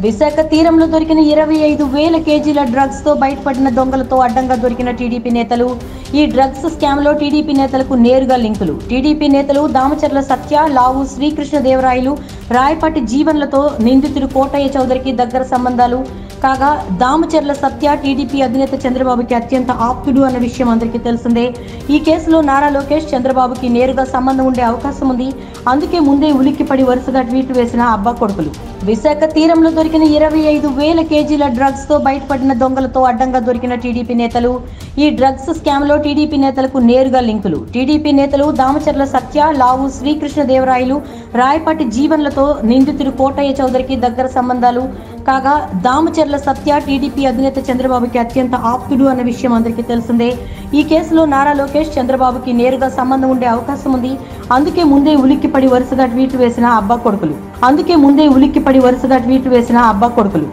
విశాఖ తీరంలో దొరికిన 25,000 కేజీల డ్రగ్స్ తో బయటపడిన దొంగలతో అడ్డంగా దొరికిన టీడీపీ నేతలు. ఈ డ్రగ్స్ స్కామ్ లో టీడీపీ నేతలకు నేరుగా లింకులు. టీడీపీ నేతలు దామచర్ల సత్య, లావు శ్రీకృష్ణదేవరాయలు, రాయపాటి జీవన్లతో నిందితుడు కోటయ్య చౌదరికి దగ్గర సంబంధాలు. కాగా దామచర్ల సత్య టీడీపీ అధినేత చంద్రబాబుకి అత్యంత ఆప్తుడు అన్న విషయం అందరికీ తెలిసిందే. ఈ కేసులో నారా లోకేష్ చంద్రబాబుకి నేరుగా సంబంధం ఉండే అవకాశం ఉంది. అందుకే ముందే ఉలిక్కిపడి వరుసగా ట్వీట్లు వేసిన అబ్బా కొడుకులు. విశాఖ తీరంలో దొరికిన 25,000 కేజీల డ్రగ్స్ తో బయటపడిన దొంగలతో అడ్డంగా దొరికిన టీడీపీ నేతలు. ఈ డ్రగ్స్ స్కామ్ లో టీడీపీ నేతలకు నేరుగా లింకులు. టీడీపీ నేతలు దామచర్ల సత్య, లావు శ్రీకృష్ణదేవరాయలు, రాయపాటి జీవన్లతో నిందితుడు కోటయ్య చౌదరికి దగ్గర సంబంధాలు. కాగా దామచర్ల సత్య టీడీపీ అధినేత చంద్రబాబుకి అత్యంత ఆప్తుడు అన్న విషయం అందరికీ తెలిసిందే. ఈ కేసులో నారా లోకేష్ చంద్రబాబుకి నేరుగా సంబంధం ఉండే అవకాశం ఉంది. అందుకే ముందే ఉలిక్కిపడి వరుసగా ట్వీట్లు వేసిన అబ్బా కొడుకులు.